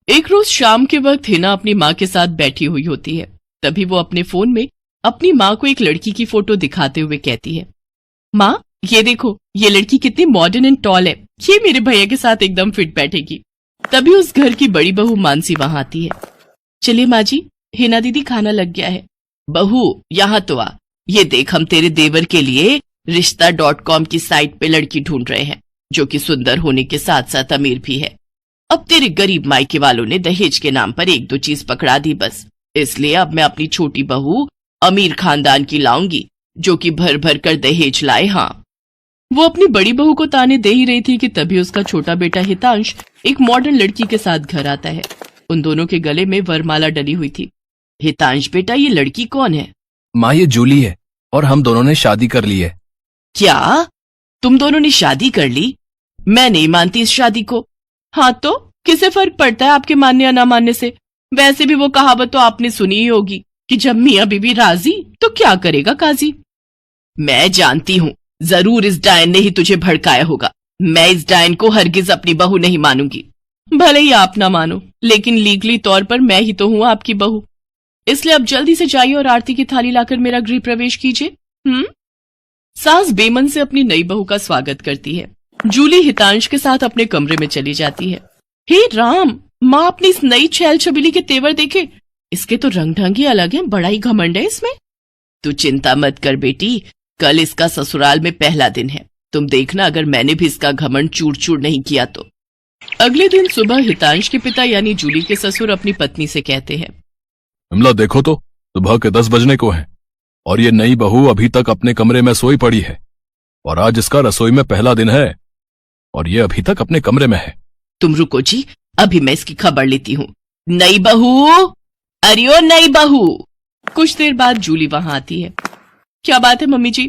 एक रोज शाम के वक्त हिना अपनी माँ के साथ बैठी हुई होती है। तभी वो अपने फोन में अपनी माँ को एक लड़की की फोटो दिखाते हुए कहती है, माँ ये देखो, ये लड़की कितनी मॉडर्न एंड टॉल है, ये मेरे भैया के साथ एकदम फिट बैठेगी। तभी उस घर की बड़ी बहू मानसी वहां आती है। चलिए माँ जी, हिना दीदी खाना लग गया है। बहू यहाँ तो आ, ये देख हम तेरे देवर के लिए रिश्ता.com की साइट पे लड़की ढूंढ रहे हैं, जो कि सुंदर होने के साथ साथ अमीर भी है। अब तेरे गरीब मायके वालों ने दहेज के नाम पर एक दो चीज पकड़ा दी बस, इसलिए अब मैं अपनी छोटी बहू अमीर खानदान की लाऊंगी, जो कि भर भर कर दहेज लाए। हाँ, वो अपनी बड़ी बहू को ताने दे ही रही थी कि तभी उसका छोटा बेटा हितांश एक मॉडर्न लड़की के साथ घर आता है। उन दोनों के गले में वरमाला डली हुई थी। हितांश बेटा, ये लड़की कौन है? माँ ये जूली है और हम दोनों ने शादी कर ली है। क्या तुम दोनों ने शादी कर ली? मैं नहीं मानती इस शादी को। हाँ तो किसे फर्क पड़ता है आपके मानने या ना मानने से? वैसे भी वो कहावत तो आपने सुनी ही होगी कि जब मियाँ बीवी राजी तो क्या करेगा काजी। मैं जानती हूँ, जरूर इस डायन ने ही तुझे भड़काया होगा। मैं इस डायन को हरगिज अपनी बहू नहीं मानूंगी। भले ही आप ना मानो, लेकिन लीगली तौर पर मैं ही तो हूँ आपकी बहू। इसलिए अब जल्दी से जाइए और आरती की थाली लाकर मेरा गृह प्रवेश कीजिए। सास बेमन से अपनी नई बहू का स्वागत करती है। जूली हितांश के साथ अपने कमरे में चली जाती है। हे राम, माँ अपनी इस नई छैल छबीली के तेवर देखे, इसके तो रंग ढंग ही अलग है, बड़ा ही घमंड है इसमें। तू चिंता मत कर बेटी, कल इसका ससुराल में पहला दिन है, तुम देखना अगर मैंने भी इसका घमंड चूर चूर नहीं किया तो। अगले दिन सुबह हितांश के पिता यानी जूली के ससुर अपनी पत्नी से कहते हैं, विमला देखो तो, सुबह के 10 बजने को हैं और ये नई बहू अभी तक अपने कमरे में सोई पड़ी है, और आज इसका रसोई में पहला दिन है और ये अभी तक अपने कमरे में है। तुम रुको जी, अभी मैं इसकी खबर लेती हूँ। नई बहू, अरे ओ नई बहू। कुछ देर बाद जूली वहां आती है। क्या बात है मम्मी जी,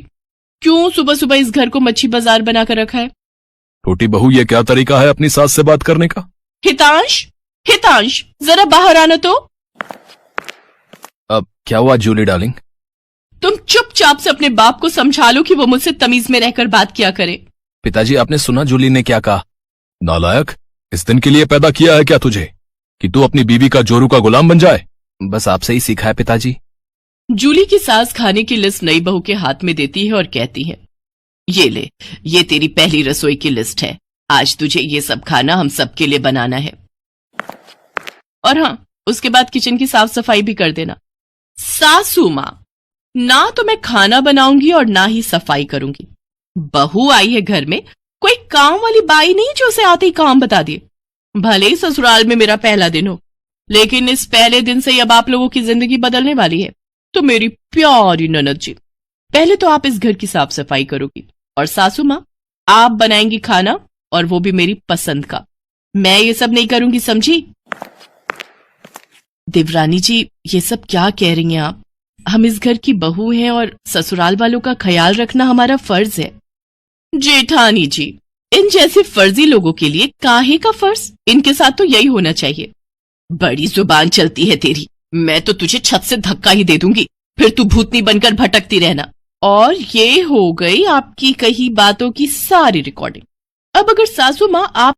क्यों सुबह सुबह इस घर को मच्छी बाजार बनाकर रखा है? छोटी बहू, ये क्या तरीका है अपनी सास से बात करने का? हितांश, हितांश जरा बाहर आना तो। अब क्या हुआ जूली डार्लिंग? तुम चुपचाप से अपने बाप को समझा लो कि वो मुझसे तमीज में रहकर बात किया करे। पिताजी, आपने सुना जूली ने क्या कहा? नालायक, इस दिन के लिए पैदा किया है क्या तुझे कि तू अपनी बीवी का जोरू का गुलाम बन जाए? बस आपसे ही सीखा है पिताजी। जूली की सास खाने की लिस्ट नई बहू के हाथ में देती है और कहती है, ये ले, ये तेरी पहली रसोई की लिस्ट है। आज तुझे ये सब खाना हम सबके लिए बनाना है। और हाँ, उसके बाद किचन की साफ सफाई भी कर देना। सासू माँ, ना तो मैं खाना बनाऊंगी और ना ही सफाई करूंगी। बहू आई है घर में, कोई काम वाली बाई नहीं जो उसे आते ही काम बता दे। भले ही ससुराल में मेरा पहला दिन हो, लेकिन इस पहले दिन से अब आप लोगों की जिंदगी बदलने वाली है। तो मेरी प्यारी ननद जी, पहले तो आप इस घर की साफ सफाई करोगी और सासू माँ आप बनाएंगी खाना, और वो भी मेरी पसंद का। मैं ये सब नहीं करूंगी, समझी? देवरानी जी, ये सब क्या कह रही हैं आप? हम इस घर की बहू हैं और ससुराल वालों का ख्याल रखना हमारा फर्ज है। जेठानी जी, इन जैसे फर्जी लोगों के लिए काहे का फर्ज? इनके साथ तो यही होना चाहिए। बड़ी जुबान चलती है तेरी, मैं तो तुझे छत से धक्का ही दे दूंगी, फिर तू भूतनी बनकर भटकती रहना। और ये हो गई आपकी कही बातों की सारी रिकॉर्डिंग। अब अगर सासू माँ आप